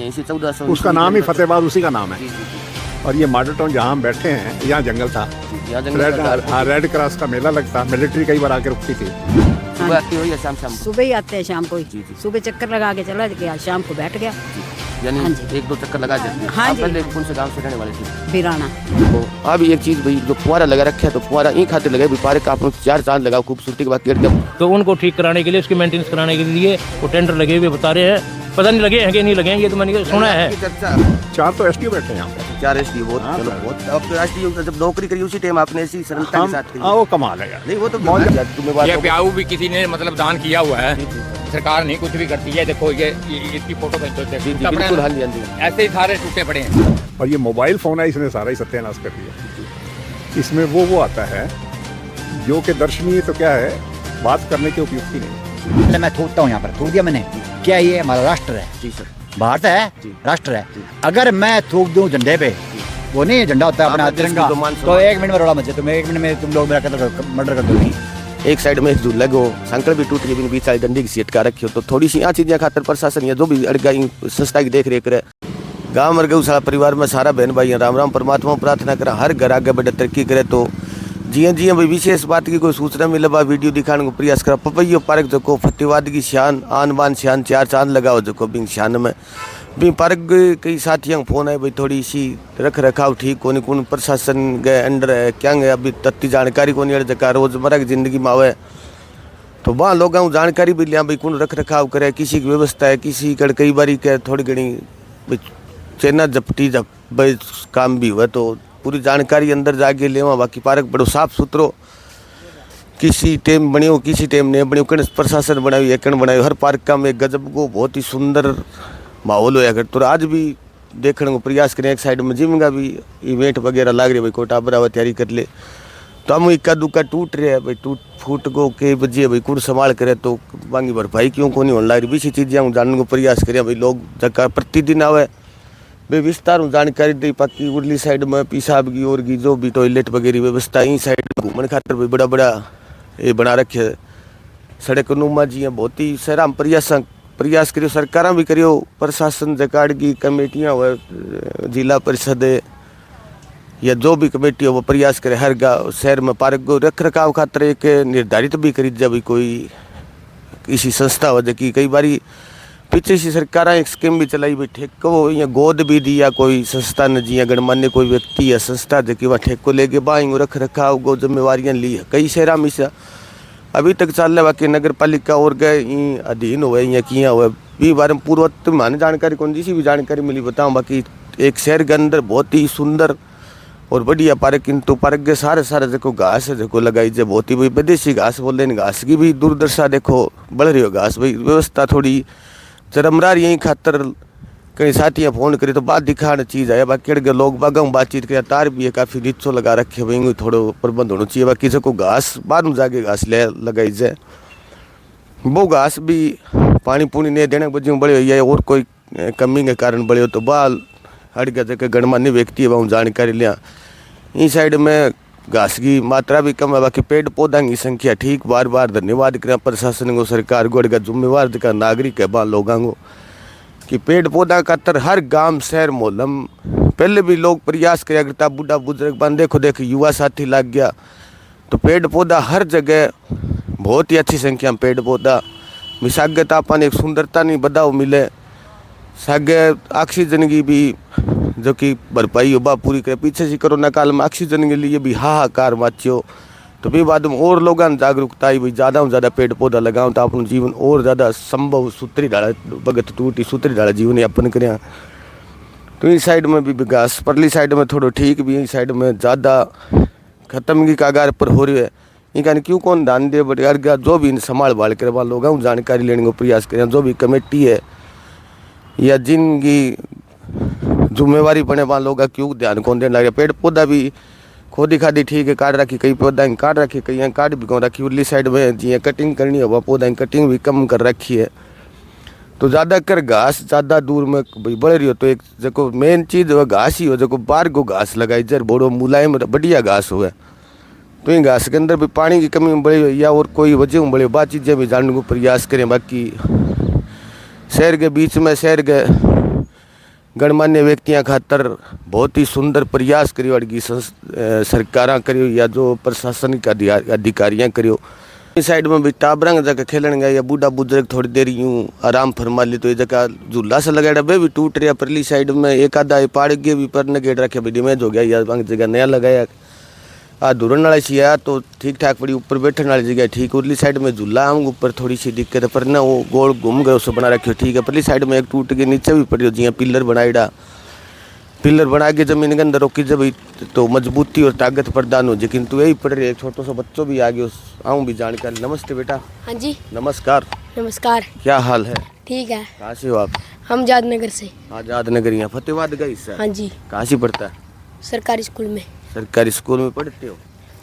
हैं इसी 1400। उसका नाम ही फतेहाबाद उसी का नाम है। और ये मॉडल टाउन जहाँ हम बैठे हैं यहाँ जंगल था, रेड क्रॉस का मेला लगता, मिलिट्री कई बार आके रुकती थी। सुबह आती हुई है शाम शाम सुबह ही आते हैं शाम को ही। सुबह चक्कर लगा के चला गया, शाम को बैठ गया, यानी हाँ जी। 1-2 चक्कर लगा जाते हैं। हाँ आप जी। पहले कौन से गांव से रहने वाले थे? बिराना। तो अभी एक चीज भाई, जो फुहारा लगा रखा है तो फुहारा इन खातिर लगे भी पार्क आप 4 चांद लगाओ खूबसूरती के बाद गेट जब तो उनको ठीक कराने के लिए, उसकी मेंटेनेंस कराने के लिए वो टेंडर लगे हुए बता रहे हैं। पता नहीं लगे हैं कि नहीं लगे हैं, ये तो मैंने सुना है। चर्चा 4 तो एसटीओ बैठे हैं यहाँ पे। 4 एसटी बहुत चलो बहुत। अब तो एसटी जब नौकरी करी उसी टाइम आपने ऐसी सरलता के साथ करी। वो कमाल है यार। नहीं वो तो तुम्हें बात ये प्याऊ भी किसी ने मतलब दान किया हुआ है, सरकार नहीं कुछ भी करती है। देखो ये इसकी फोटो बिल्कुल हाल ऐसे ही सारे टूटे पड़े हैं। और ये मोबाइल फोन है, इसने सारा ही सत्यानाश कर दिया। इसमें वो आता है जो कि दर्शनीय तो क्या है, बात करने के उपयुक्त ही नहीं। मैं थूकता हूँ यहाँ पर, थूक दिया मैंने। क्या ये हमारा राष्ट्र है? जी सर। भारत है, राष्ट्र है। अगर मैं थूक दूं झंडे पे, वो नहीं झंडा होता है अपना तिरंगा, तो 1 मिनट में रोड़ा मचे, तुम 1 मिनट में तुम लोग मेरा मर्डर कर दोगे। एक साइड में झूला गो संकल भी टूट गई, बीच साइड डंडी की सीट का रखी हो तो थोड़ी सी यहाँ चीजें खातर प्रशासन या जो भी अड़गाई संस्था की देख रेख करे। गाँव मर गौशाला परिवार में सारा बहन भाई राम राम परमात्मा प्रार्थना करा हर घर आगे बढ़े तरक्की करे। तो जिया जिया भाई विशेष बात की कोई सूचना मिले बा वीडियो दिखाने को प्रयास करा। पपैयो पार्क जो फतेहाबाद की शान आन बान शान 4 चांद लगाओ जो बिंग शान में भी पार्क कई साथियों फोन है भाई थोड़ी सी रख रखाव ठीक कोनी कौन प्रशासन के अंडर है क्या है अभी तत्ती जानकारी को नहीं जगह रोजमर्रा की जिंदगी में आवे तो वहाँ लोगों जानकारी भी लिया भाई कौन रख रखाव करे, किसी की व्यवस्था है, किसी कड़ कई बारी के थोड़ी घनी चेना जपटी जब भाई काम भी हुआ तो पूरी जानकारी अंदर जाके लेवा। बाकी पार्क बड़ो साफ सुथरो किसी टाइम बनियो किसी टाइम नहीं बनियो, कण प्रशासन बनाई एकण बनाई हर पार्क का में गजब को बहुत ही सुंदर माहौल होया कर। तो आज भी देखने को प्रयास करें, एक साइड में जिम का भी इवेंट वगैरह लाग रही है भाई कोई टाबरा तैयारी कर ले तो हम इक्का दुक्का टूट रहे हैं भाई, टूट फूट को के बजिए भाई कुछ संभाल करे तो बांगी भरपाई क्यों को नहीं होने लग रही। बीसी चीज़ें हम जानने को प्रयास करें भाई, लोग जगह प्रतिदिन आवे भाई विस्तार जानकारी दी पक्की उर्ली साइड में पेशाब की और की जो भी टॉयलेट वगैरह व्यवस्था ई साइड घूमने खातर भी बड़ा बड़ा ये बना रखे सड़क नुमा जी बहुत ही शहर में प्रयास करियो, सरकार भी करियो, प्रशासन जकाड़ की कमेटियाँ हुआ जिला परिषद या जो भी कमेटी हो वो प्रयास करे हर गाँव शहर में पार्क को रख रखाव खातर एक निर्धारित भी करी जब कोई किसी संस्था हो जबकि कई बारी पीछे से सरकार एक स्कीम भी चलाई भाई ठेको या गोद भी दिया कोई संस्था ने जी गणमान्य कोई व्यक्ति या संस्था जबकि वहाँ ठेको लेके बाएंगे रख रखाव को जिम्मेवारियाँ ली है कई शहर में से अभी तक चल रहा है। बाकी नगर पालिका और गए अधीन हुए या किया हुआ भी बारे में पूर्वत माने जानकारी कौन सी भी जानकारी मिली बताऊँ। बाकी एक शहर के अंदर बहुत ही सुंदर और बढ़िया पार्क किंतु पार्क के सारे जो घास है जो लगाई जाए बहुत ही भाई विदेशी घास बोल रहे घास की भी दुर्दशा देखो बढ़ रही हो घास भाई व्यवस्था थोड़ी चरमरा यही खातर कई साथियाँ फोन करे तो बात दिखाने चीज़ है। बाकी अड़के लोग बागों बातचीत करें तार भी है काफ़ी नीचो लगा रखे भाई थोड़ा प्रबंध होना चाहिए। बाकी से को घास बाहर जाके घास ले लगाई जाए वो घास भी पानी पुनी नहीं देने के वजह बड़े हुई है और कोई कमी के कारण बड़े हो तो बाल अड़के जगह गणमान्य व्यक्ति है वहाँ जानकारी लिया। इस साइड में घास की मात्रा भी कम है, बाकी पेड़ पौधा की संख्या ठीक। बार बार धन्यवाद करें प्रशासन को सरकार को अड़का जिम्मेवार का नागरिक है वहाँ लोगों को कि पेड़ पौधा का तर हर गांव शहर मोहल्लम पहले भी लोग प्रयास किया करता बूढ़ा बुजुर्ग बन देखो युवा साथी लग गया तो पेड़ पौधा हर जगह बहुत ही अच्छी संख्या में पेड़ पौधा मिसागत अपन एक सुंदरता नहीं बदाव मिले सागे ऑक्सीजन की भी जो कि भरपाई हो बा पूरी करे। पीछे से कोरोना काल में ऑक्सीजन के लिए भी हाहाकार मचियो तो भी बाद में और लोगों ने जागरूकता आई भाई ज़्यादा से ज़्यादा पेड़ पौधा लगाओ तो अपना जीवन और ज़्यादा संभव सूत्री डाला भगत टूटी सूत्री डाला जीवन यापन करें। तो इस साइड में भी घास परली साइड में थोड़ा ठीक भी इस साइड में ज़्यादा खत्म की कागार पर हो रही है इनका क्यों कौन ध्यान दे बट यार जो भी संभाल भाल कर वहाँ लोगों जानकारी लेने को प्रयास करें। जो भी कमेटी है या जिनकी जिम्मेवारी बने वहाँ लोग क्यों ध्यान कौन देने लगे। पेड़ पौधा भी खोदी खादी ठीक है काट रखी कई पौधा काट रखी कई काट भी कौन रखी उर्ली साइड में जी कटिंग करनी है वह पौधा कटिंग भी कम कर रखी है तो ज़्यादा कर घास ज़्यादा दूर में भाई बढ़ रही हो तो एक जो मेन चीज़ वह घास ही हो जो बाहर को घास लगाई जर बड़ो मुलायम बढ़िया घास हुआ तो इन घास के अंदर भी पानी की कमी बढ़ी हुई या और कोई वजह बढ़ी बात चीज़ें भी जानने को प्रयास करें। बाकी शहर के बीच में शहर के गणमान्य व्यक्तियां खातर बहुत ही सुंदर प्रयास करियो अड़गी सरकारां करियो या जो प्रशासनिक अधिकारियां करियो। इस साइड में भी टाबरंग जगह खेलन गए या बूढ़ा बुजुर्ग थोड़ी देर यूं आराम फरमा ली तो ये जगह झूला सा लगाया वे भी टूट रहा। परली साइड में एक आधा पहाड़ के भी पर नगेड़ रखे भी डैमेज हो गया या जगह नया लगाया आ धुरन वाला सी है तो ठीक ठाक पड़ी। ऊपर बैठने वाली जगह ठीक, उरली साइड में झूला हम ऊपर थोड़ी सी दिक्कत है पर ना वो गोल घूम गए उसे बना रखियो ठीक है। परली साइड में एक टूट के नीचे भी पड़ी जी पिलर बनाईड़ा, पिलर बना के जमीन के अंदर रोकी जब तो मजबूती और ताकत प्रदान हो जाए। किंतु यही पड़ रही है छोटो सा बच्चों भी आ गए आऊँ भी जानकारी। नमस्ते बेटा। हाँ जी नमस्कार। नमस्कार। क्या हाल है? ठीक है। कहाँ से हो आप? हम आजाद नगर से। आजाद नगर यहाँ फतेहाबाद का हिस्सा? हाँ जी। कहाँ से पढ़ता है? सरकारी स्कूल में। सरकारी स्कूल में पढ़ते हो?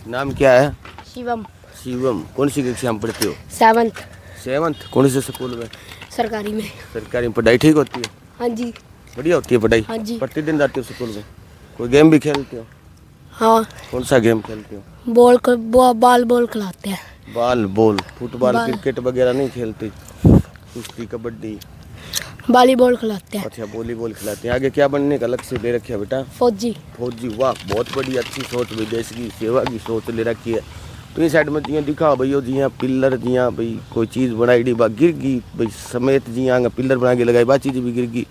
नाम क्या है? शिवम। शिवम। कौन सी कक्षा में पढ़ते हो? 7th। कौन से स्कूल में? सरकारी में। सरकारी में। पढ़ाई ठीक होती है? हाँ जी। बढ़िया होती है पढ़ाई? हाँ जी। प्रतिदिन जाते हो स्कूल में? कोई गेम भी खेलते हो? हाँ। कौन सा गेम खेलते हो? बाल बॉल खिलाते हैं। बाल बॉल, फुटबॉल, क्रिकेट वगैरह नहीं खेलते? कुश्ती, कबड्डी, वॉलीबॉल खिलाते हैं। अच्छा वॉलीबॉल खिलाते हैं। आगे क्या बनने का लक्ष्य ले रखा है बेटा? फौजी। फौजी, वाह बहुत बड़ी अच्छी सोच, विदेश की सेवा की सोच ले रखी है। तो ये साइड में जियाँ दिखाओ भैया जियाँ पिलर जियाँ भाई कोई चीज़ बनाई बा गिर गई भाई समेत जियाँ पिलर बना के लगाई बा चीज़ भी गिर गई।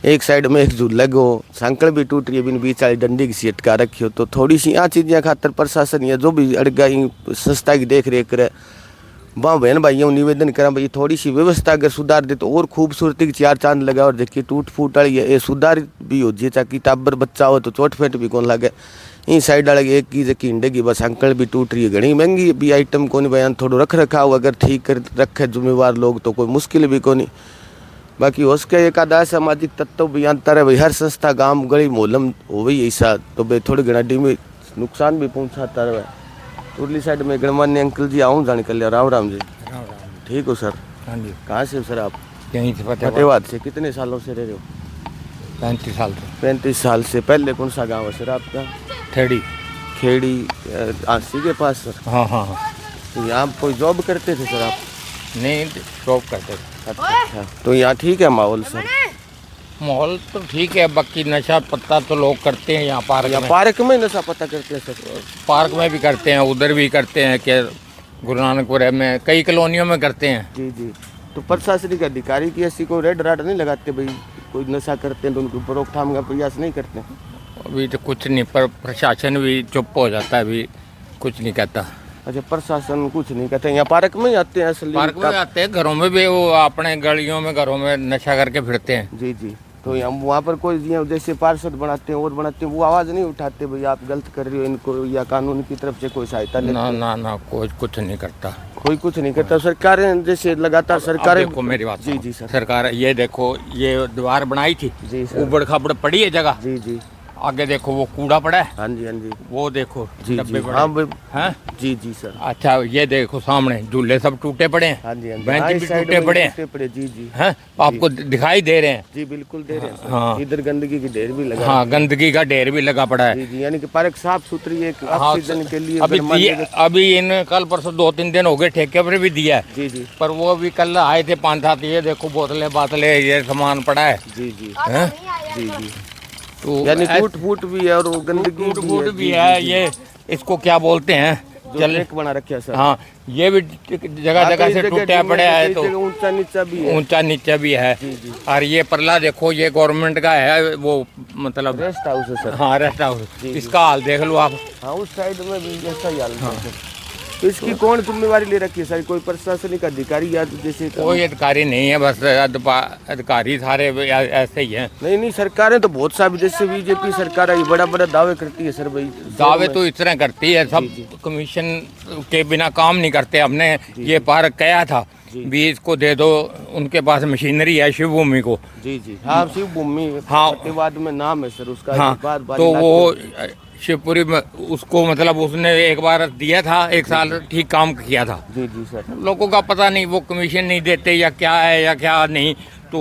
एक साइड में एक झूला गो सांकड़ भी टूट रही है बिन बीच वाली डंडी की सी अटका रखी हो। तो थोड़ी सी यहाँ चीज़ें खातर प्रशासन या जो भी अड़गा संस्था की देख रेख करे वहाँ बहन भाइयों निवेदन करा भाई थोड़ी सी व्यवस्था अगर सुधार दे तो और खूबसूरती की चार चांद लगा। और देखिए टूट फूट वाली है ये सुधार भी हो जाए ताकि टाबर बच्चा हो तो चोट फेंट भी कौन लगे। इन साइड वाले एक की जबकि इंडे की बस अंकल भी टूट रही है घनी महंगी भी आइटम कौन बयान थोड़ा रख रखा हो अगर ठीक कर रखे जिम्मेवार लोग तो कोई मुश्किल भी कौन। बाकी हो सके एक आधा सामाजिक तत्व भी अंतर है भाई हर संस्था गांव गली मोहल्लम हो गई ऐसा तो भाई थोड़ी घना में नुकसान भी पहुँचाता रहे। उरली साइड में गणमान्य अंकल जी आऊँ जान कर लिया। राम राम जी। ठीक हो सर? हाँ जी। कहाँ से हो सर आप? यहीं से फतेहाबाद से। कितने सालों से रह रहे हो? 35 साल से। 35 साल से। पहले कौन सा गांव है सर आपका? खेड़ी आसी के पास सर? हाँ हाँ हाँ। तो यहाँ कोई जॉब करते थे सर आप? नहीं शॉप करते थे। अच्छा तो यहाँ ठीक है माहौल सर? माहौल तो ठीक है बाकी नशा पत्ता तो लोग करते हैं यहाँ पार्क में नशा पत्ता करते हैं सर? पार्क में भी करते हैं उधर भी करते हैं कि गुरु नानकपुर में कई कॉलोनियों में करते हैं। जी जी। तो प्रशासनिक अधिकारी की ऐसी कोई रेड राड नहीं लगाते भाई कोई नशा करते हैं तो उनके ऊपर रोकथाम का प्रयास नहीं करते? अभी तो कुछ नहीं पर प्रशासन भी चुप हो जाता है अभी कुछ नहीं कहता। अच्छा प्रशासन कुछ नहीं कहते? यहाँ पार्क में ही आते हैं असली? पार्क में आते हैं घरों में भी वो अपने गलियों में घरों में नशा करके फिरते हैं। जी जी। तो यहाँ वहाँ पर कोई जैसे पार्षद बनाते हैं और बनाते हैं वो आवाज़ नहीं उठाते भाई आप गलत कर रहे हो इनको या कानून की तरफ से कोई सहायता लेते? ना ना ना कोई कुछ नहीं करता। कोई कुछ नहीं करता। सरकारें जैसे लगातार सरकारें देखो मेरी बात जी जी सर। सरकार ये देखो ये दीवार बनाई थी जी सर। उबड़ खाबड़ पड़ी है जगह। जी जी। आगे देखो वो कूड़ा पड़ा है। हाँ जी हाँ जी। वो देखो जी डब्बे जी पड़े हाँ भाई हैं। जी जी सर। अच्छा ये देखो सामने झूले सब टूटे पड़े हैं। हाँ जी हाँ जी। बेंच हाँ, भी इस साइड टूटे में पड़े हैं। टूटे पड़े जी जी। हैं आपको दिखाई दे रहे हैं? जी बिल्कुल दे रहे हैं सर। हाँ। इधर गंदगी की ढेर भी लगा। हाँ गंदगी का ढेर भी लगा पड़ा है। जी जी। यानी कि पार्क साफ सुथरी एक हाँ, ऑक्सीजन के लिए अभी इन कल परसों 2-3 दिन हो गए ठेके पर भी दिया है। जी जी। पर वो भी कल आए थे 5-7 ये देखो बोतलें बातलें ये सामान पड़ा है। जी जी। हैं? जी जी। तो यानी टूट फूट भी है और वो गंदगी फूट भी है। ये इसको क्या बोलते हैं चल बना रखा सर। हाँ ये भी जगह जगह से टूटा पड़ा है तो ऊंचा नीचा भी है। ऊंचा नीचा भी है। और ये परला देखो ये गवर्नमेंट का है वो मतलब रेस्ट हाउस है सर। हाँ रेस्ट हाउस। इसका हाल देख लो आप। हाँ उस साइड में भी ऐसा ही हाल है। तो इसकी कौन जिम्मेवारी ले रखी है सर? कोई प्रशासनिक अधिकारी या जैसे? कोई अधिकारी नहीं है बस अधिकारी सारे ऐसे ही हैं। नहीं सरकारें तो बहुत सा जैसे बीजेपी सरकार है बड़ा बड़ा दावे करती है सर भाई। दावे तो इस तरह करती है सब कमीशन के बिना काम नहीं करते। हमने ये पार्क कहा था भी इसको दे दो उनके पास मशीनरी है शिव भूमि को। जी जी हाँ शिव भूमि हाँ फतेहाबाद में नाम है सर उसका। हाँ तो वो शिवपुरी में उसको मतलब उसने एक बार दिया था 1 साल ठीक काम किया था। जी जी सर। लोगों का पता नहीं वो कमीशन नहीं देते या क्या है या क्या नहीं तो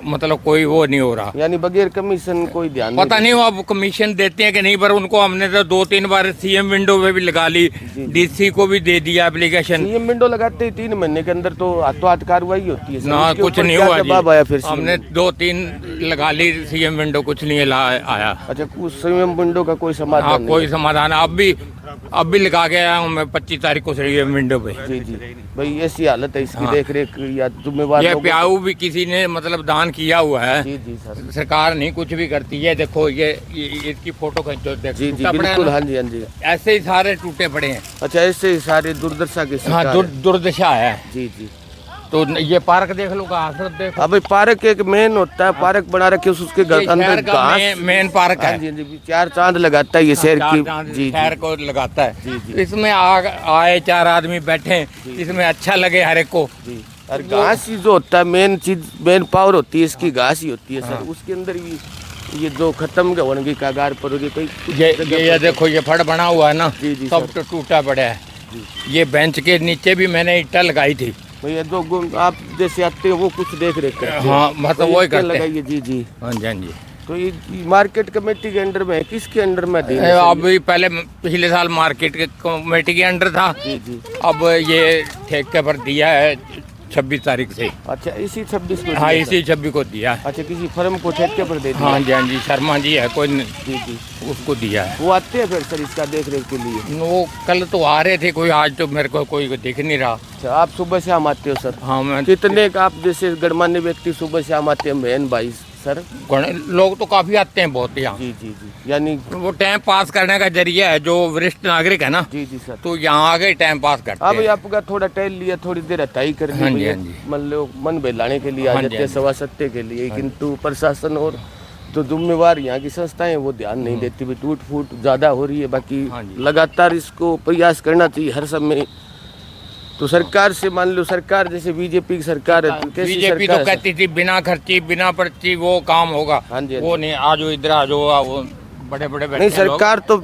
मतलब कोई वो नहीं हो रहा। यानी बगैर कमीशन कोई ध्यान पता नहीं वो अब कमीशन देते हैं कि नहीं, पर उनको हमने तो 2-3 बार सीएम विंडो पे भी लगा ली, डीसी को भी दे दिया एप्लीकेशन। सीएम विंडो लगाते ही 3 महीने के अंदर तो हाथों हाथ कार्रवाई होती है सर। ना उसके कुछ ऊपर नहीं क्या हुआ जवाब आया फिर जी, CM हमने 2-3 लगा ली सीएम विंडो, कुछ नहीं आया। अच्छा, उस सीएम विंडो का कोई समाधान हाँ नहीं कोई है। समाधान अब भी लगा के आया हूँ मैं 25 तारीख को सीएम विंडो पे। जी जी भाई, ऐसी हालत है इसकी। हाँ। देख रेख या जिम्मेवार ये लोगों को- प्याऊ भी किसी ने मतलब दान किया हुआ है। जी जी सर। सरकार नहीं कुछ भी करती है। देखो ये इसकी फोटो खींचो, देखो जी जी टूटा पड़ा है बिल्कुल। ना। हाँ जी हाँ जी। ऐसे ही सारे टूटे पड़े हैं। अच्छा, ऐसे ही सारे दुर्दशा के हाँ शिकार हैं। दुर्दशा है। जी जी। तो ये पार्क देख लो, घास देखो। अब पार्क एक मेन होता है, पार्क बना रखे उसके ये अंदर शहर का घास। मेन पार्क हाँ है। जी हाँ जी, 4 चांद लगाता है ये शहर चार की। चांद जी शहर जी को लगाता है। जी, जी। इसमें आए 4 आदमी बैठे, इसमें अच्छा लगे हर एक को। जी। और घास ही जो होता है मेन चीज, मेन पावर होती है इसकी घास ही होती है सर। उसके अंदर भी ये जो खत्म होने की कगार पर होगी कोई ये देखो ये फड़ बना हुआ है ना, जी, जी, सब सर। तो टूटा पड़ा है। ये बेंच के नीचे भी मैंने ईंटा लगाई थी। भैया जो आप जैसे आते हो वो कुछ देख रेख करते हैं। हाँ मतलब वही करते हैं। लगाइए। जी जी। हाँ जी हाँ जी। तो ये मार्केट कमेटी के अंडर में है, किसके अंडर में अधीन है? अभी पहले पिछले साल मार्केट के कमेटी के अंडर था। जी जी। अब ये ठेके पर दिया है 26 तारीख से। अच्छा, इसी 26 को हाँ दिया इसी 26 को दिया है। था? अच्छा, किसी फर्म को ठेके पर दे दिया? हाँ जी हाँ जी, शर्मा जी है कोई, जी जी। उसको दिया है। वो आते हैं फिर सर इसका देख रेख के लिए? वो कल तो आ रहे थे कोई, आज तो मेरे को कोई दिख नहीं रहा। अच्छा, आप सुबह शाम आते हो सर? हाँ मैं कितने का आप जैसे गणमान्य व्यक्ति सुबह शाम आते हैं बहन भाई सर? लोग तो काफी आते हैं बहुत यहाँ। जी जी जी। यानी वो टाइम पास करने का जरिया है, जो वरिष्ठ नागरिक है ना, जी जी सर। तो यहाँ आके टाइम पास करते अब हैं। आपका थोड़ा टहल लिया, थोड़ी देर हटाई कर ली हाँ जी, भैया, हाँ जी। मान लो मन बहलाने के लिए आ हाँ जी, जाते हाँ हैं, जी। सवा सत्ते के लिए, किंतु प्रशासन और जो जिम्मेवार यहाँ की संस्थाएं वो ध्यान नहीं देती। भी टूट फूट ज्यादा हो रही है। बाकी हाँ जी। लगातार इसको प्रयास करना चाहिए हर समय। तो सरकार से मान लो, सरकार जैसे बीजेपी की सरकार है, तो कैसी बीजेपी तो सरकार है? कहती थी बिना खर्ची बिना पर्ची वो काम होगा। हाँ जी, हाँ वो जी। नहीं, आज इधर आ जाओ, वो बड़े बड़े नहीं, बैठे लोग। सरकार तो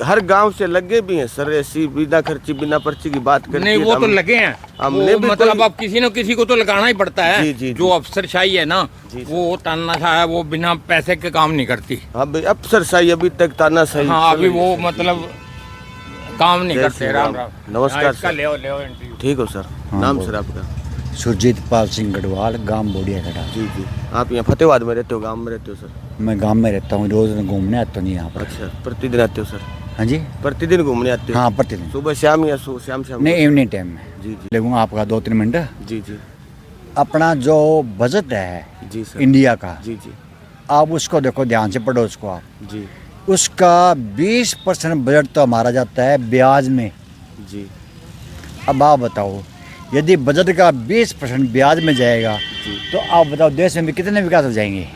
हर गांव से लगे भी हैं सर, ऐसी बिना खर्ची बिना पर्ची की बात करती नहीं है। वो तो हम- लगे हैं। हमने वो भी मतलब कोई- अब किसी न किसी को तो लगाना ही पड़ता है। जी, जी, जो जी। अफसरशाही है ना, जी, वो तानाशाह है, वो बिना पैसे के काम नहीं करती। हाँ भाई, अफसरशाही अभी तक तानाशाही हाँ चल अभी रही वो है। मतलब काम नहीं जय करते। श्री राम राम। राम। नमस्कार हाँ, इसका सर। ले इंटरव्यू। ठीक हो सर? हाँ, नाम बोल। सर आपका? सुरजीत पाल सिंह गढ़वाल, गांव बोडिया खड़ा। जी जी। आप यहाँ फतेहाबाद में रहते हो, गांव में रहते हो सर? मैं गांव में रहता हूँ, रोज घूमने आता हूँ यहाँ पर। अच्छा, प्रतिदिन आते हो सर? हाँ जी। प्रतिदिन घूमने आते हो? हाँ प्रतिदिन, सुबह शाम या शाम शाम? नहीं इवनिंग टाइम में। जी जी लगूंगा आपका 2-3 मिनट। जी जी अपना जो बजट है जी सर। इंडिया का, जी जी आप उसको देखो, ध्यान से पढ़ो उसको आप। जी उसका 20% बजट तो हमारा जाता है ब्याज में। जी अब आप बताओ, यदि बजट का 20% ब्याज में जाएगा जी। तो आप बताओ देश में भी कितने विकास हो जाएंगे?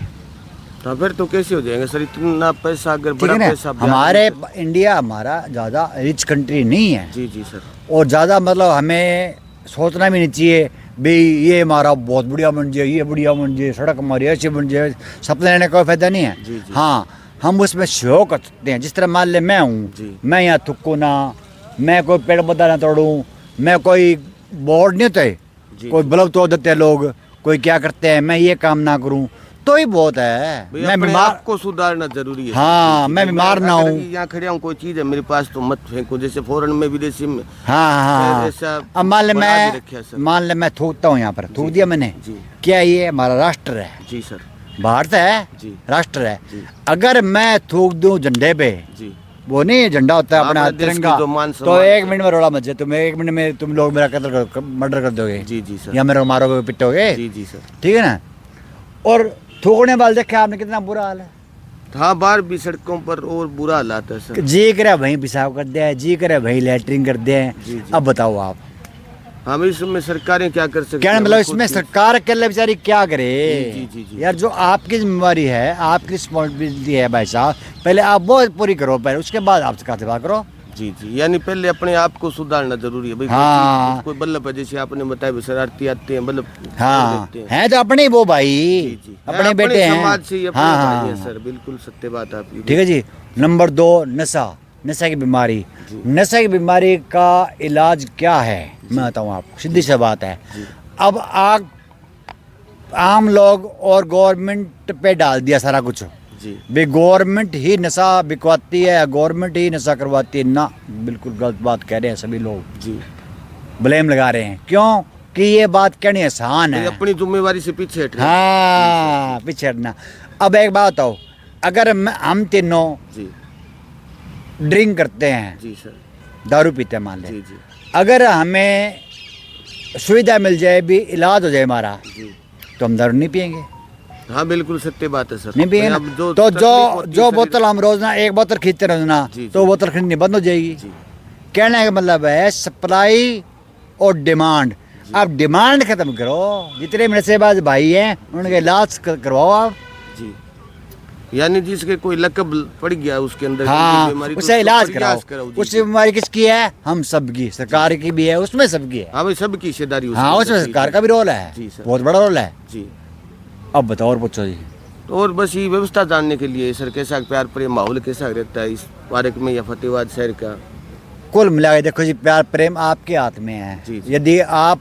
तो फिर तो कैसे हो जाएंगे सर? इतना पैसा अगर ठीक बड़ा है ना। पैसा ब्याज हमारे में- इंडिया हमारा ज़्यादा रिच कंट्री नहीं है, जी जी सर। और ज़्यादा मतलब हमें सोचना भी नहीं चाहिए भाई ये हमारा बहुत बढ़िया बन जाए, ये बढ़िया बन जाए, सड़क हमारी ऐसी बन जाए। सपने लेने का कोई फायदा नहीं है। जी, जी। हाँ, हम उसमें सहयोग कर सकते हैं। जिस तरह मान ले मैं हूँ, जी। मैं यहाँ थुक्कू ना, मैं कोई पेड़ पौधा ना तोड़ूँ, मैं कोई बोर्ड नहीं होते, जी। कोई बल्ब तोड़ देते हैं लोग, कोई क्या करते हैं, मैं ये काम ना करूँ तो ही बहुत है। भाई मैं अपने बीमार, आप को सुधारना जरूरी है। हाँ, जी, मैं बीमार ना अगर हूँ। यहाँ खड़े हूँ, कोई चीज है मेरे पास तो मत फेंको। जैसे फॉरेन में, विदेशी में हाँ हाँ ऐसा अब मान ले बना भी रखा है सर। मैं थूकता हूँ यहाँ पर, थूक दिया मैंने। जी क्या ये हमारा राष्ट्र है? जी सर। भारत है, जी। राष्ट्र है। जी। अगर मैं थूक दूं झंडे पे, जी वो नहीं झंडा होता है अपना हाँ, देश की तिरंगा, जो मान तो सम्मान 1 मिनट में रोड़ा मच जाए, तुम 1 मिनट में तुम लोग मेरा मर्डर कर दोगे, जी जी सर। या मेरे को मारोगे, पिटोगे। जी जी सर। ठीक है ना। और थूकने वाले देखे आपने कितना बुरा हाल है। हाँ, बाहर भी सड़कों पर और बुरा हालात है सर। जी करे वहीं पेशाब कर दे, जी करे वहीं लैटरिन कर दे। जी, जी। अब बताओ आप, हम इसमें सरकारें क्या कर सकती क्या हैं? मतलब हम इसमें खुद- सरकार के लिए बेचारी क्या करे? जी, जी, जी। यार जो आपकी जिम्मेवारी है, आपकी रिस्पॉन्सिबिलिटी है भाई साहब, पहले आप वो पूरी करो, पहले उसके बाद आप से बात करो। जी जी। यानी पहले अपने आप को सुधारना जरूरी है भाई। हाँ। कोई बल्लभ है, जैसे आपने बताया भी, शरारती आते हैं बल्लभ हाँ, देते हैं। हैं तो अपने वो भाई, जी जी। अपने बेटे हैं। समाज से ही अपने हाँ भाई हाँ है सर। बिल्कुल सत्य बात है आपकी। ठीक है जी। नंबर 2, नशा की बीमारी। नशा की बीमारी का इलाज क्या है मैं बताऊँ आपको, सीधी सी बात है। अब आप आम लोग और गवर्नमेंट पे डाल दिया सारा कुछ जी भी गवर्नमेंट ही नशा बिकवाती है, गवर्नमेंट ही नशा करवाती है ना, बिल्कुल गलत बात कह रहे हैं सभी लोग, जी। ब्लेम लगा रहे हैं। क्यों कि ये बात कहनी आसान ये है, अपनी जिम्मेवारी से पीछे हट रहे हैं। हाँ पीछे हटना। अब एक बात बताओ, अगर हम तीनों जी ड्रिंक करते हैं, जी सर, दारू पीते हैं मान जी ले, जी अगर हमें सुविधा मिल जाए भी, इलाज हो जाए हमारा, जी। तो हम दारू नहीं पियेंगे, हाँ बिल्कुल सत्य बात है सर। नहीं पिएंगे अब ना। जो तो तकलीफ जो होती है जो शरीर- बोतल हम रोजना एक बोतल खरीदते रोजना, जी, जी। तो बोतल खरीदनी बंद हो जाएगी। जी कहने का मतलब है सप्लाई और डिमांड। आप डिमांड खत्म करो, जितने नशेबाज भाई हैं उनका इलाज करवाओ आप। जी, यानी जिसके कोई लकब पड़ गया उसके अंदर हाँ बीमारी, तो उसे उसका इलाज प्रयास कराओ। जी, उस जी। बीमारी किसकी है? हम सबकी, सरकार की भी है, उसमें सबकी है। हाँ भाई सबकी हिस्सेदारी हाँ उसके उसमें अंदर, सरकार जी, का भी रोल है, जी सर। बहुत बड़ा रोल है। जी। अब बताओ और पूछो जी। तो और बस ये व्यवस्था जानने के लिए सर कैसा प्यार प्रेम माहौल कैसा रहता है इस पार्क में या फतेहाबाद शहर का? कुल मिला के देखो जी, प्यार प्रेम आपके हाथ में है। जी, जी। यदि आप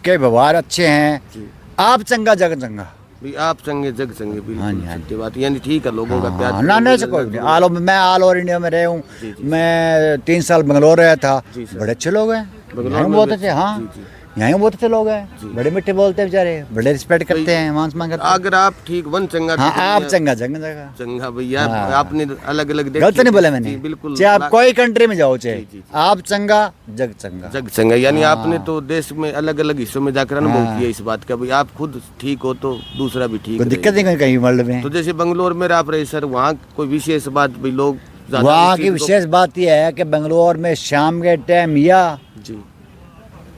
के व्यवहार अच्छे हैं, जी आप चंगा जग चंगा। भी आप संगे जग संगे, हाँ बिल्कुल जी, हाँ सत्य बात। यानी ठीक है, लोगों का प्यार हाँ, प्रेम ना नहीं से मिलना कोई जुलना। नहीं। मैं ऑल ओवर इंडिया में रहा हूँ। जी, जी। मैं 3 साल बंगलोर रहा था, जी, सर। बड़े अच्छे लोग हैं, बंगलौर यहाँ में बहुत भी अच्छे। अच्छे, हाँ जी, जी। यहाँ बहुत अच्छे लोग हैं, जी। बड़े मीठे बोलते हैं बेचारे, बड़े रिस्पेक्ट करते हैं, मान सम्मान करते हैं। अगर आप ठीक वन चंगा हाँ तो आप दुनिया- चंगा चंगा जगह। चंगा भैया, हाँ। आपने अलग अलग गलत नहीं बोला मैंने। बिल्कुल चाहे आप कोई कंट्री में जाओ, चाहे जी, जी, जी। आप चंगा जग चंगा। जग चंगा, यानी हाँ। आपने तो देश में अलग अलग हिस्सों में जाकर अनुभव हाँ। किया इस बात का, भाई आप खुद ठीक हो तो दूसरा भी ठीक कोई रहे। दिक्कत नहीं कहीं वर्ल्ड में। तो जैसे बंगलोर में आप रहे सर, वहाँ कोई विशेष बात भाई लोग ज्यादा वहाँ इस की चीज को- विशेष बात यह है कि बंगलोर में शाम के टाइम या जी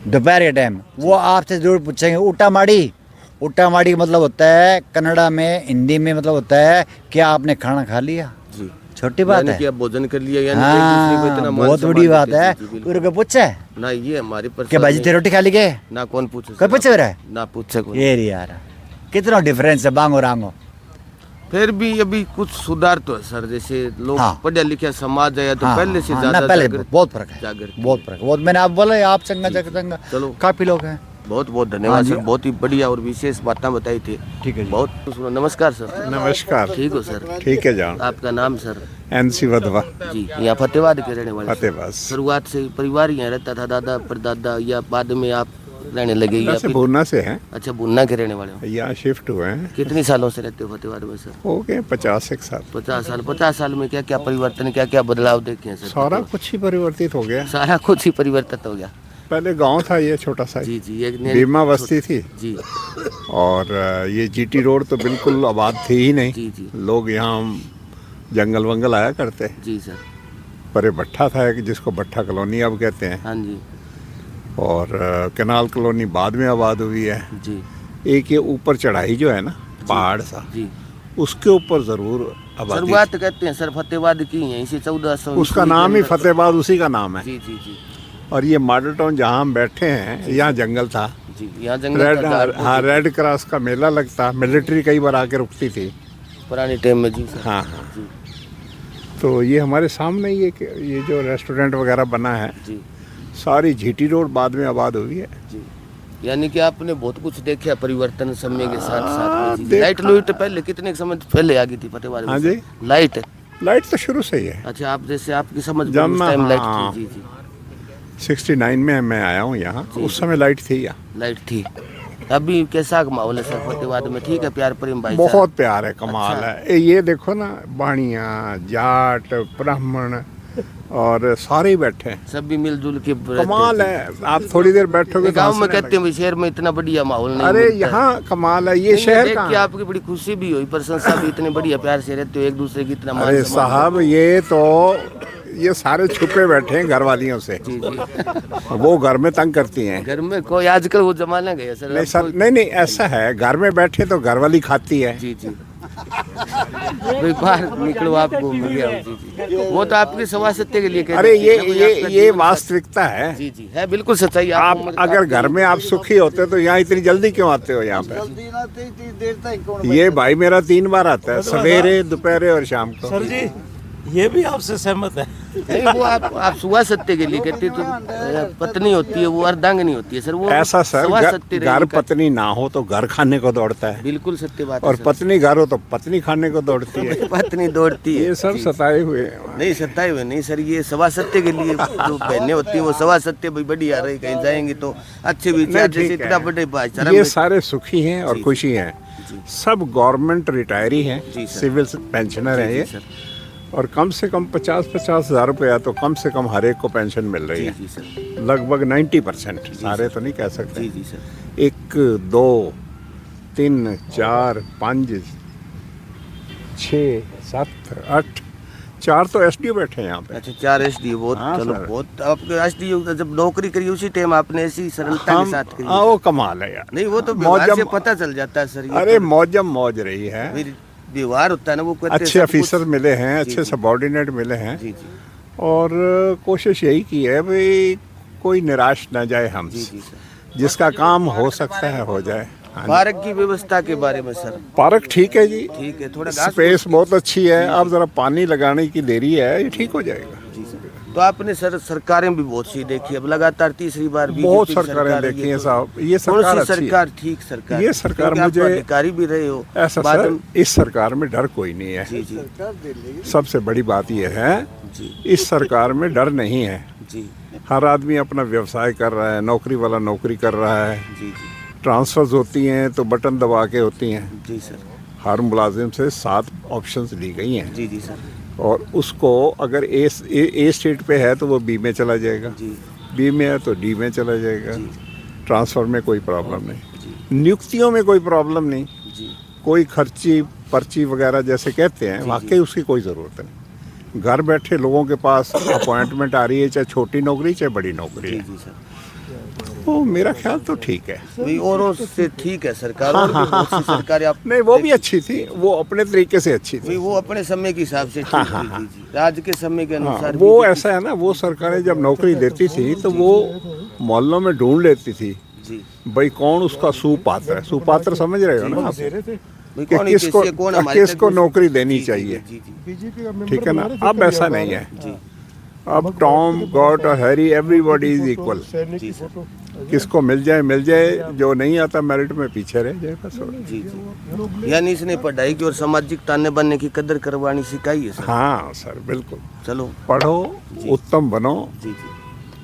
दोपहर के टाइम वो आपसे जरूर पूछेंगे उटा माड़ी। उटा माड़ी मतलब होता है कन्नड़ा में, हिंदी में मतलब होता है क्या आपने खाना खा लिया। जी, छोटी बात यानी है। कि आप भोजन कर लिया, यानी एक दूसरे को इतना हाँ मान बहुत सम्मान बड़ी बात देते है। हैं। जी, बिल्कुल। उनको पूछे ना ये हमारे पर कि भाई जी तेरी रोटी खा ली के, ना कौन पूछे कोई सर, पूछे रहा है? ना पूछे कोई। ये रे यार कितना डिफरेंस है बांगो रांगो। फिर भी अभी कुछ सुधार तो है सर, जैसे लोग हाँ। पढ़ा लिखा समाज है तो हाँ, पहले से हाँ, ज्यादा ना पहले जागृत- बहुत फर्क है, जागृत बहुत फर्क है। बहुत मैंने आप बोला आप चंगा जग चंगा, चलो। काफी लोग हैं। बहुत बहुत धन्यवाद हाँ सर, जी। बहुत ही बढ़िया और विशेष बातें बताई थी। ठीक है जी। बहुत सुनो, नमस्कार सर। नमस्कार। ठीक हो सर? ठीक है जान। आपका नाम सर? एनसी वधवा, जी, यहाँ फतेहाबाद के रहने वाले? फतेहाबाद। शुरुआत से परिवार यहाँ रहता था, दादा परदादा, या बाद में आप रहने लगे या वैसे फिर? भूना से हैं, अच्छा, बुन्ना के रहने वाले हो। यहाँ शिफ्ट हुए हैं, कितनी सालों से रहते हो फतेहाबाद में सर? हो गए 50 साल। 50 साल। 50 साल में क्या क्या परिवर्तन, क्या क्या बदलाव देखे हैं सर? सारा कुछ ही परिवर्तित हो गया। सारा कुछ ही परिवर्तित हो गया। पहले गांव था ये छोटा सा, जी जी, एक बीमा बस्ती थी, जी और ये जीटी रोड तो बिल्कुल आबाद थी ही नहीं। जी जी लोग यहाँ जंगल वंगल आया करते। जी सर। पर ये भट्ठा था एक, जिसको भट्ठा कॉलोनी अब कहते हैं, हाँ जी और कैनाल कॉलोनी बाद में आबाद हुई है। जी एक ये ऊपर चढ़ाई जो है ना पहाड़ सा, जी। उसके ऊपर जरूर आबादी शुरुआत कहते हैं सर फतेहाबाद की है, इसी 1400 थी। उसका नाम ही फतेहाबाद उसी का नाम है। जी जी जी और ये मॉडल टाउन जहाँ हम बैठे हैं, यहाँ जंगल था। जी। यहाँ जंगल रेड, था, झाड़ हाँ रेड क्रॉस का मेला लगता, मिलिट्री कई बार आके रुकती थी। पुराने टाइम में। जी सर। हाँ हाँ। जी तो ये हमारे सामने ये जो रेस्टोरेंट वगैरह बना है, जी सारी जीटी रोड बाद में आबाद हुई है। जी। यानी कि आपने बहुत कुछ देखा परिवर्तन समय के साथ साथ में। जी, देख- लाइट लुइट पहले कितने समय पहले आ गई थी फतेहाबाद में? हाँ जी। लाइट? लाइट तो शुरू से ही है। अच्छा, आप जैसे आपकी समझ में जब उस मैं- टाइम लाइट हाँ। थी? जी जी 69 में मैं आया हूँ यहाँ, उस समय लाइट थी यहाँ। लाइट थी। अभी कैसा माहौल है सर फतेहाबाद में? ठीक है, प्यार प्रेम भाई बहुत प्यार है, कमाल अच्छा। है। ये देखो ना, बाणिया जाट ब्राह्मण और सारे ही बैठे हैं, सब भी मिलजुल के कमाल है। आप थोड़ी देर बैठोगे तो गांव में हंसने कहते हैं भाई शहर में इतना बढ़िया माहौल नहीं अरे मिलता है। यहाँ कमाल है, ये नहीं, शहर देख कहाँ के है? आपकी बड़ी खुशी भी हुई, प्रशंसा भी, इतने बढ़िया प्यार से रहते हो एक दूसरे की इतना मान अरे सम्मान। साहब, ये सारे छुपे बैठे हैं घर वालियों से। जी जी। वो घर में तंग करती हैं। घर में कोई आजकल वो जमाना गया सर। नहीं अब सर, कोई- नहीं ऐसा है, घर में बैठे तो घर वाली खाती है। जी जी। भाई बाहर निकलो, आप घूम गया हो। जी जी, वो तो आपकी सवा सत्य के लिए कह अरे देती है ना, कोई आपका ये जीवन वास्तविकता है। जी जी है, बिल्कुल सच्चाई। आप उम्र- अगर आपकी- घर में आप सुखी होते तो यहाँ इतनी जल्दी क्यों आते हो यहाँ पे? ये भाई मेरा 3 बार आता है, सवेरे दोपहर और शाम को। सर जी ये भी आपसे सहमत है। नहीं, वो आप सुवा सत्य के लिए कहते तो पत्नी होती है वो अर्धांगिनी होती है सर। वो ऐसा सर, सुवा सत्य घर रहेगी का- पत्नी ना हो तो घर खाने को दौड़ता है, बिल्कुल सत्य बात और है सर। पत्नी घर हो तो पत्नी खाने को दौड़ती है। पत्नी दौड़ती है। ये सब सताए हुए हैं। नहीं सत्ताए हुए नहीं सर, ये सवा सत्य के लिए जो बहनें होती हैं वो सवा सत्य भाई बढ़िया रही, कहीं जाएंगे तो अच्छे विचार, नहीं, जैसे ठीक इतना है। बड़े भाईचारा ये में- सारे सुखी हैं और जी, खुशी हैं। जी। सब गवर्नमेंट रिटायरी हैं, जी, सर। सिविल पेंशनर हैं जी, ये, सर। और कम से कम 50-50 हज़ार रुपया तो कम से कम हर एक को पेंशन मिल रही जी है। जी सर। लगभग 90%, सारे तो नहीं कह सकते। जी जी सर। 1 2 3 4 5 6 7 8 4 तो एसडीओ बैठे हैं यहाँ पे। अच्छा 4 एसडी बहुत, हाँ, चलो सर। बहुत। आपके एसडी जब नौकरी करी उसी टाइम आपने ऐसी सरलता के साथ करी। वो कमाल है यार। नहीं वो तो व्यवहार मौजम- से पता चल जाता है सर। ये अरे तो मौजम मौज रही है। फिर व्यवहार होता है ना, वो कहते हैं अच्छे सब कुछ- ऑफिसर मिले हैं, जी, अच्छे जी। सबॉर्डिनेट मिले हैं, जी जी और कोशिश यही की है भाई कोई निराश ना जाए जी हमसे। जी सर। जिसका काम हो सकता है हो जाए। हाँ जी। पार्क की व्यवस्था के बारे में सर। पार्क ठीक है जी, ठीक है, थोड़ा घास स्पेस बहुत अच्छी है। अब जरा पानी लगाने की देरी है, ये ठीक हो जाएगा। जी सर। तो आपने सर सरकारें भी बहुत सी देखी, अब लगातार तीसरी बार बीजेपी बहुत की सरकारें सरकार है, देखी ये हैं तो- साहब। ये कौन सरकार सी अच्छी है। सरकार ठीक सरकार? ये सरकार क्योंकि आप तो मुझे- अधिकारी भी रहे हो। ऐसा बाद सर, में- इस सरकार में डर कोई नहीं है। जी जी सबसे बड़ी बात यह है, जी इस सरकार में डर नहीं है। जी हर आदमी अपना व्यवसाय कर रहा है, नौकरी वाला नौकरी कर रहा है। जी जी ट्रांसफर्स होती हैं तो बटन दबा के होती हैं। जी सर। हर मुलाजिम से 7 ऑप्शंस दी गई हैं, जी जी सर। और उसको अगर ए स्टेट पे है तो वो बी में चला जाएगा, जी बी में है तो डी में चला जाएगा। जी। ट्रांसफ़र में कोई प्रॉब्लम नहीं, जी नियुक्तियों में कोई प्रॉब्लम नहीं, जी कोई खर्ची पर्ची वगैरह जैसे कहते हैं, जी, वाकई उसकी कोई ज़रूरत नहीं। घर बैठे लोगों के पास अपॉइंटमेंट आ रही है, चाहे छोटी नौकरी चाहे बड़ी नौकरी जी है। जी सर। तो मेरा ख्याल तो ठीक है। भाई औरों से ठीक है सरकार, और भी बहुत सी सरकारें आप नहीं, वो भी अच्छी थी, वो अपने तरीके से अच्छी थी। भाई वो अपने समय के हिसाब से ठीक थी। जी जी। आज के समय के हाँ, अनुसार वो BJP ऐसा है ना, वो सरकारें जब नौकरी देती थी तो वो मोहल्लों में ढूंढ लेती थी जी भाई कौन उसका सुपात्र है। सुपात्र समझ रहे हो ना आप, भाई कि कौन किसको कैसे, कौन हमारे किसको तक- नौकरी देनी जी, जी, चाहिए। जी जी ठीक है ना, अब ऐसा नहीं है। जी अब टॉम गॉट और हैरी एवरीबॉडी इज इक्वल। जी सर। किसको मिल जाए, जो नहीं आता मेरिट में पीछे रह जाए बस। जी जी। यानी इसने पढ़ाई की और सामाजिक ताने बनने की कदर करवानी सिखाई है सर। हाँ सर, बिल्कुल। चलो पढ़ो, उत्तम बनो। जी जी।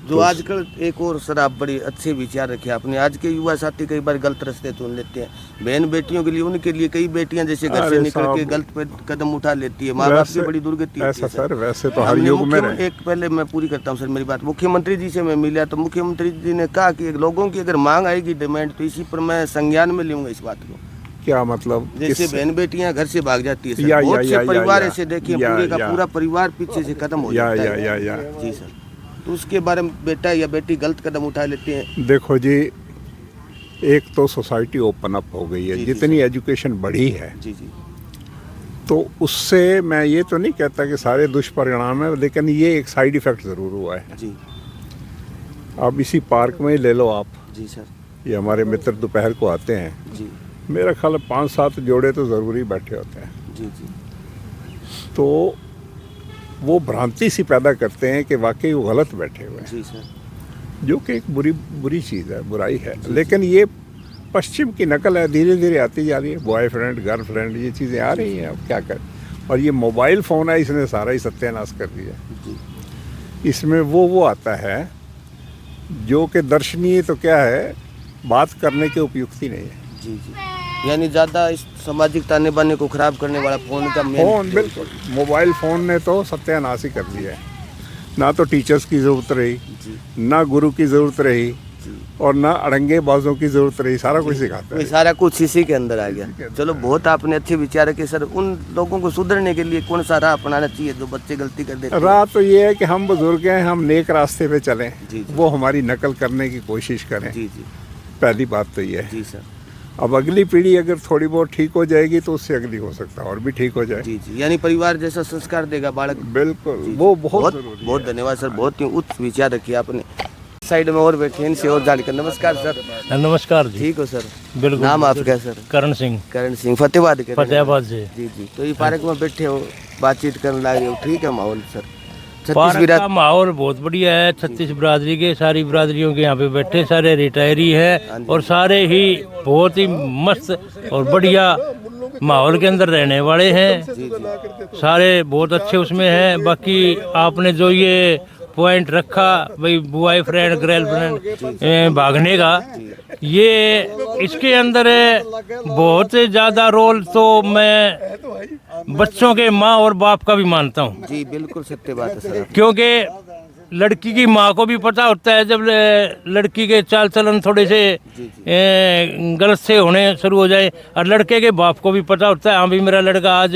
जो आजकल एक और सर आप बड़े अच्छे विचार रखे आपने। आज के युवा साथी कई बार गलत रास्ते चुन लेते हैं, बहन बेटियों के लिए, उनके लिए कई बेटियां जैसे घर से अरे निकल के साहब, गलत पे कदम उठा लेती है, माँ बाप की वैसे- बड़ी दुर्गति होती ऐसा है सर, वैसे तो हर हमने युग में मुख्यमंत्री- एक पहले मैं पूरी करता हूँ सर मेरी बात। मुख्यमंत्री जी से मैं मिला तो मुख्यमंत्री जी ने कहा कि लोगों की अगर मांग आएगी, डिमांड, तो इसी पर मैं संज्ञान में लूंगा इस बात को। क्या मतलब? जैसे किस- बहन बेटियां घर से भाग जाती है सर, या, बहुत या, से या, परिवार या, ऐसे देखिए, या, पूरे का या। पूरा परिवार पीछे से खत्म हो या, जाता है। या। जी सर। तो उसके बारे में बेटा या बेटी गलत कदम उठा लेते हैं। देखो जी, एक तो सोसाइटी ओपन अप हो गई है, जी, जी, जितनी एजुकेशन बढ़ी है जी जी तो उससे मैं ये तो नहीं कहता कि सारे दुष्परिणाम है, लेकिन ये एक साइड इफेक्ट ज़रूर हुआ है। जी अब इसी पार्क में ही ले लो आप, जी सर। ये हमारे मित्र दोपहर को आते हैं, जी मेरा ख्याल है 5-7 जोड़े तो ज़रूरी बैठे होते हैं। जी जी तो वो भ्रांति सी पैदा करते हैं कि वाकई वो गलत बैठे हुए हैं, जी सर। जो कि एक बुरी चीज़ है, बुराई है। लेकिन ये पश्चिम की नकल है, धीरे धीरे आती जा रही है। बॉयफ्रेंड, गर्लफ्रेंड, ये चीज़ें आ रही हैं, अब क्या करें। और ये मोबाइल फ़ोन है, इसने सारा ही सत्यानाश कर दिया। जी इसमें वो आता है जो कि दर्शनीय तो क्या है, बात करने के उपयुक्ति नहीं है। जी जी। यानी ज़्यादा इस सामाजिक ताने बाने को खराब करने वाला फोन का मेन। फ़ोन, बिल्कुल, मोबाइल फ़ोन ने तो सत्यानाश ही कर दिया है। ना तो टीचर्स की ज़रूरत रही, जी ना गुरु की ज़रूरत रही, जी। और ना अड़ंगे बाजों की ज़रूरत रही। सारा कुछ सिखाता ये है। सारा कुछ इसी के अंदर आ गया। चलो बहुत आपने अच्छे विचार रखे सर। उन लोगों को सुधरने के लिए कौन सा राह अपनाना चाहिए जो बच्चे गलती कर देते हैं? राह तो ये है कि हम बुजुर्ग हैं, हम नेक रास्ते पे चलें, जी, जी। वो हमारी नकल करने की कोशिश करें। जी जी पहली बात तो ये है। जी सर। अब अगली पीढ़ी अगर थोड़ी बहुत ठीक हो जाएगी तो उससे अगली हो सकता है और भी ठीक हो जाए। जी जी। यानी परिवार जैसा संस्कार देगा बालक। बिल्कुल, जी, वो जी। बहुत ज़रूरी है। बहुत धन्यवाद सर, बहुत ही उच्च विचार रखिए आपने। साइड में और बैठे हैं, इनसे और जानकारी। नमस्कार सर। नमस्कार जी। ठीक हो सर? बिल्कुल। नाम आपका सर? करण सिंह, करण सिंह, फतेहाबाद के? फतेहाबाद से। जी जी। तो ये पार्क में बैठे हो, बातचीत करने लगे हो, ठीक है माहौल सर? पार्क का माहौल बहुत बढ़िया है। 36 बिरादरी के, सारी बिरादरियों के यहाँ पे बैठे, सारे रिटायरी हैं और सारे ही बहुत ही मस्त और बढ़िया माहौल के अंदर रहने वाले हैं। सारे बहुत अच्छे उसमें हैं। बाकी आपने जो ये पॉइंट रखा भाई बॉय फ्रेंड गर्ल फ्रेंड भागने का, ये इसके अंदर बहुत ज़्यादा रोल तो मैं बच्चों के माँ और बाप का भी मानता हूँ। जी बिल्कुल सत्य बात है सर। क्योंकि लड़की की माँ को भी पता होता है जब लड़की के चाल चलन थोड़े से गलत से होने शुरू हो जाए, और लड़के के बाप को भी पता होता है हाँ भाई मेरा लड़का आज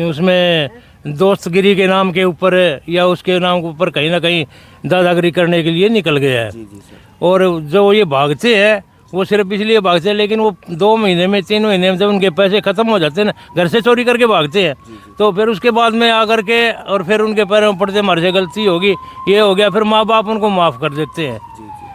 उसमें दोस्तगिरी के नाम के ऊपर या उसके नाम के ऊपर कहीं ना कहीं दादागिरी करने के लिए निकल गया है। और जो ये भागते हैं वो सिर्फ इसलिए भागते हैं, लेकिन वो 2 महीने में 3 महीने में जब उनके पैसे ख़त्म हो जाते हैं ना, घर से चोरी करके भागते हैं, तो फिर उसके बाद में आकर के और फिर उनके पैरों में पड़ते हमारे से गलती होगी, ये हो गया, फिर माँ बाप उनको माफ़ कर देते हैं।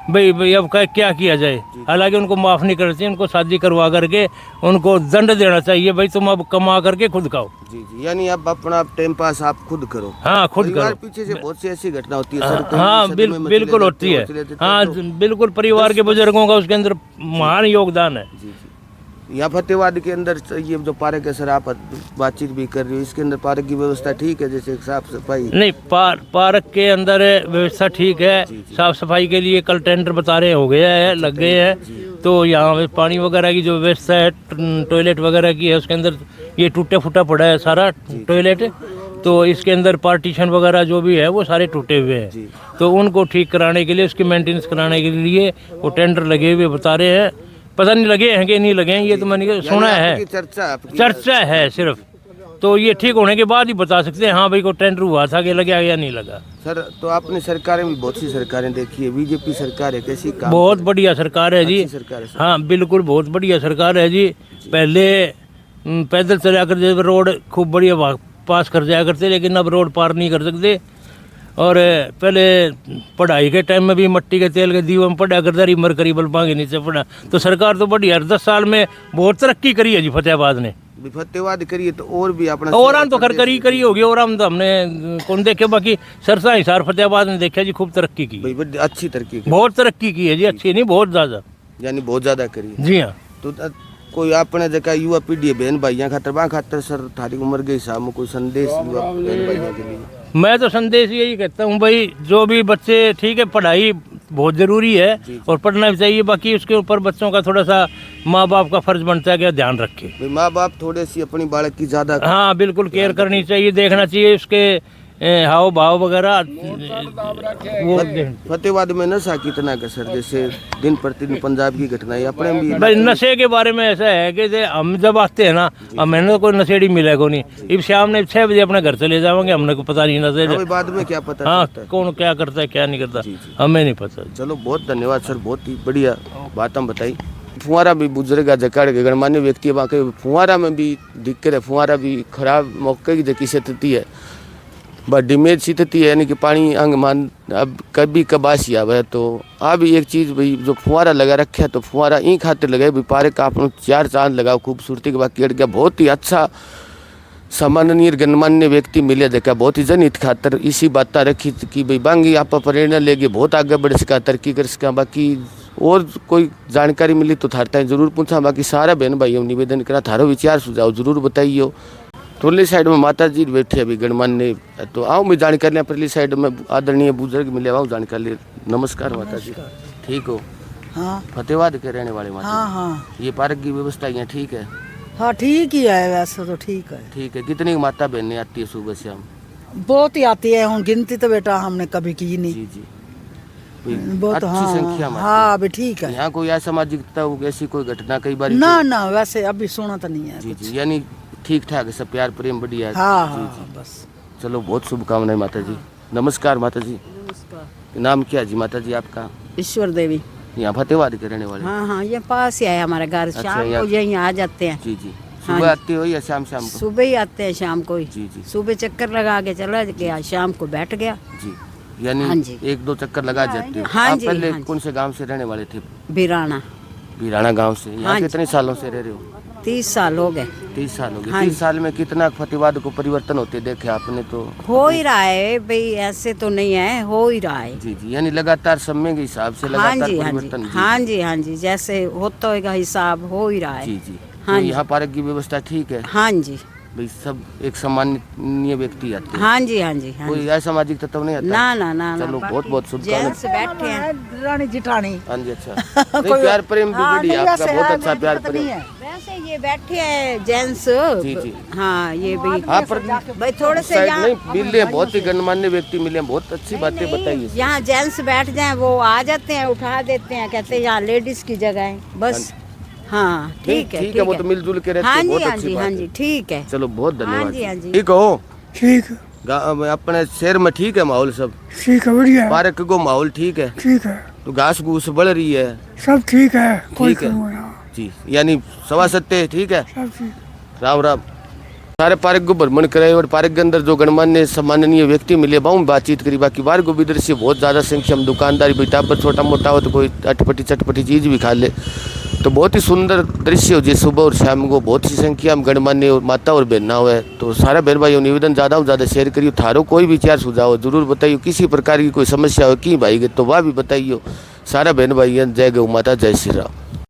भाई अब क्या किया जाए, हालांकि उनको माफ़ नहीं करते, उनको शादी करवा करके उनको दंड देना चाहिए, भाई तुम अब कमा करके खुद खाओ। जी जी। यानी अब अपना टाइम पास आप खुद करो। हाँ खुद करो। पीछे से बहुत सी ऐसी घटना होती है सर। हाँ बिल्कुल होती है। हाँ बिल्कुल, परिवार के बुजुर्गों का उसके अंदर महान योगदान है। जी जी। यहाँ फतेहाबाद के अंदर ये जो पार्क है सर, आप बातचीत भी कर रही हो, इसके अंदर पार्क की व्यवस्था ठीक है, जैसे साफ सफाई? नहीं, पार्क के अंदर व्यवस्था ठीक है। साफ सफाई के लिए कल टेंडर बता रहे हो गया है, लग गए हैं। तो यहाँ पे पानी वगैरह की जो व्यवस्था है, टॉयलेट वगैरह की है, उसके अंदर ये टूटा फूटा पड़ा है सारा टॉयलेट, तो इसके अंदर पार्टीशन वगैरह जो भी है वो सारे टूटे हुए हैं। तो उनको ठीक कराने के लिए, उसकी मेंटेनेंस कराने के लिए वो टेंडर लगे हुए बता रहे हैं। पता नहीं लगे हैं कि नहीं लगे हैं, ये तो मैंने सुना है, चर्चा है सिर्फ। तो ये ठीक होने के बाद ही बता सकते हैं हाँ भाई को टेंडर हुआ था कि लगा या नहीं लगा। सर तो आपने सरकारें भी बहुत सी सरकारें देखी है, बीजेपी सरकार है, कैसी काम? बहुत बढ़िया सरकार है जी। सरकार है। हाँ बिल्कुल बहुत बढ़िया सरकार है जी। पहले पैदल चला कर जब रोड खूब बढ़िया पास कर जाया करते, लेकिन अब रोड पार नहीं कर सकते। और पहले पढ़ाई के टाइम में भी मिट्टी के तेल के दीवों में पढ़ा करता रही, मरकरी बल्बा के नीचे पढ़ा। तो सरकार तो बढ़िया 10 साल में बहुत तरक्की करी है जी फतेहाबाद ने। फतेहाबाद करिए तो और भी अपना और हम तो खर करी होगी, और हम तो हमने कौन देखे, बाकी सरसा हिसार फतेहाबाद ने देखा जी खूब तरक्की की, अच्छी तरक्की की। बहुत तरक्की की है जी, अच्छी नहीं बहुत ज़्यादा, यानी बहुत ज़्यादा करी। जी हाँ। तो कोई अपने जगह युवा पीढ़ी है बहन भाइयों खातर बा खातर सर थारी उम्र के हिसाब में कोई संदेश युवा बहन भाइयों के लिए? मैं तो संदेश यही कहता हूँ भाई, जो भी बच्चे, ठीक है पढ़ाई बहुत ज़रूरी है और पढ़ना भी चाहिए, बाकी उसके ऊपर बच्चों का थोड़ा सा माँ बाप का फर्ज बनता है कि ध्यान रखे। माँ बाप थोड़े सी अपनी बालक की ज़्यादा, हाँ बिल्कुल केयर करनी चाहिए, देखना चाहिए उसके हाव भाव वगैरह। वो फतेहाबाद में नशा कितना का सर, जैसे दिन प्रतिदिन पंजाब की घटनाएं अपने भी? भाई नशे के बारे में ऐसा है कि हम जब आते हैं ना, अब मैंने तो कोई नशेड़ी मिलेगा नहीं, अब शाम ने 6 बजे अपने घर चले जाएंगे, हमने को पता नहीं नशे बाद में क्या पता। हाँ कौन क्या करता है क्या नहीं करता हमें नहीं पता। चलो बहुत धन्यवाद सर, बहुत ही बढ़िया बात हम बताई। फुहारा भी बुजुर्ग जकाड़ के गणमान्य व्यक्ति है, बाकी फुहारा में भी दिक्कत है, फुहारा भी खराब मौके की जगह स्थिति है, डिमेज स्थिति है, यानी कि पानी अंग मान अब कभी कबासी आवे। तो अब एक चीज़ भाई जो फुहारा लगा रखे है, तो फुहारा ई खातिर लगाए भी पार्क का अपन 4 चांद लगाओ खूबसूरती के, बाकी अड़ बहुत ही अच्छा सम्माननीय गणमान्य व्यक्ति मिले देखा, बहुत ही जनहित खातर इसी बात रखी कि भाई बांगी आप प्रेरणा लेके बहुत आगे बढ़ सका, तरक्की कर सका। बाकी और कोई जानकारी मिली तो थारता जरूर पूछा, बाकी सारा बहन भाई निवेदन करा थारो विचार सुझाव जरूर बताइए। तुरली साइड में माता जी बैठे अभी गणमान्य, तो आओ मैं जानकारी लें। परली साइड में आदरणीय बुजुर्ग मिले, आओ जानकारी। नमस्कार माता जी, ठीक हो? हाँ फतेहाबाद के रहने वाले माता? हाँ हाँ ये पार्क की व्यवस्था यहाँ ठीक है? हाँ ठीक ही है, वैसे तो ठीक है। ठीक है। कितनी माता बहनें आती है सुबह शाम? बहुत ही आती है, हम गिनती तो बेटा हमने कभी की नहीं। जी जी, बहुत अच्छी हाँ, संख्या में? हाँ अभी ठीक है। यहाँ कोई असामाजिकता ऐसी कोई घटना कई बार? ना ना वैसे अभी सुना तो नहीं है। जी जी, यानी ठीक ठाक है सब, प्यार प्रेम बढ़िया है? हाँ जी हाँ जी। बस। चलो बहुत शुभकामनाएं माता जी। नमस्कार माता जी। नमस्कार। नाम क्या जी माता जी आपका? ईश्वर देवी। यहाँ फतेहाबाद के रहने वाले? हाँ हाँ ये पास ही है हमारे घर, शाम को यहीं आ जाते हैं। जी जी। सुबह आते हो या शाम शाम को? सुबह ही आते हैं शाम को ही। जी जी। सुबह चक्कर लगा के चला गया, शाम को बैठ गया। जी। यानी हाँ जी। 1-2 चक्कर लगा जाते हो। हाँ आप जी, पहले हाँ जी। कौन से गांव से रहने वाले थे? बिराना। भिराना गांव से। यहाँ हाँ जी। कितने सालों से रह रहे हो? 30 साल हो गए। 30 साल हो गए। हाँ 30 जी। साल में कितना प्रतिवाद को परिवर्तन होते देखे आपने? तो हो ही रहा है भाई, ऐसे तो नहीं है, हो ही रहा है। जी जी, यानी लगातार समय के हिसाब से हाँ लगातार जी, हाँ परिवर्तन। जी, हाँ जी, हाँ जी, जैसे होता होगा हिसाब हो ही रहा जी है। जी। हाँ तो जी। यहाँ पार्क की व्यवस्था ठीक है हाँ जी, भाई? सब एक सामान्य व्यक्ति आते हैं? हाँ जी, हाँ जी, हाँ कोई जी। असामाजिक तत्व नहीं आता? ना ना ना ना। चलो बहुत बहुत शुभकामनाएं। जेंट्स बैठे हैं। रानी जिठानी हाँ जी, अच्छा। नहीं, प्यार प्रेम भी हाँ, बढ़िया नहीं, आपका, वैसे बहुत है, अच्छा प्यार दिक्कत प्रेम। नहीं है। वैसे ये बैठे हैं जेंट्स। जी, जी। हाँ ये भी हाँ, पर भाई थोड़े से शायद यहाँ नहीं मिले हैं, बहुत ही गणमान्य व्यक्ति मिले हैं, बहुत अच्छी बातें बताइए। यहाँ जेंट्स बैठ जाएं वो आ जाते हैं, उठा देते हैं, कहते हैं यहाँ लेडीज की जगह है बस। हाँ ठीक है, ठीक है, वो तो मिलजुल के रहते हाँ हैं, जी, बहुत हाँ अच्छी जी, बात हाँ है। जी, ठीक है। चलो बहुत हाँ धन्यवाद। जी, हाँ जी। ठीक हो? ठीक अपने शहर में ठीक है माहौल सब? ठीक है, बढ़िया पार्क को माहौल ठीक है? ठीक है, तो घास घूस बढ़ रही है? सब ठीक है, कोई ठीक है। कमी ना, जी, यानी सवा सत्य ठीक है। सब ठीक। राम राम। सारे पार्क को भ्रमण करे और पार्क के अंदर जो गणमान्य सम्माननीय व्यक्ति मिले बहुत बातचीत करी। बाकी बाहर को भी दृश्य बहुत ज़्यादा संख्या में दुकानदारी बेटा पर छोटा मोटा हो तो कोई अटपटी चटपटी चीज़ भी खा ले, तो बहुत ही सुंदर दृश्य हो जी। सुबह और शाम को बहुत सी संख्या में गणमान्य और माता और बहना हुआ है। तो सारा बहन भाइयों निवेदन ज़्यादा शेयर करियो। थारो कोई भी विचार सुझाव जरूर बताइए। किसी प्रकार की कोई समस्या हो कि भाई तो वह भी बताइए। सारा बहन भाइयों जय गौ माता, जय श्री राम।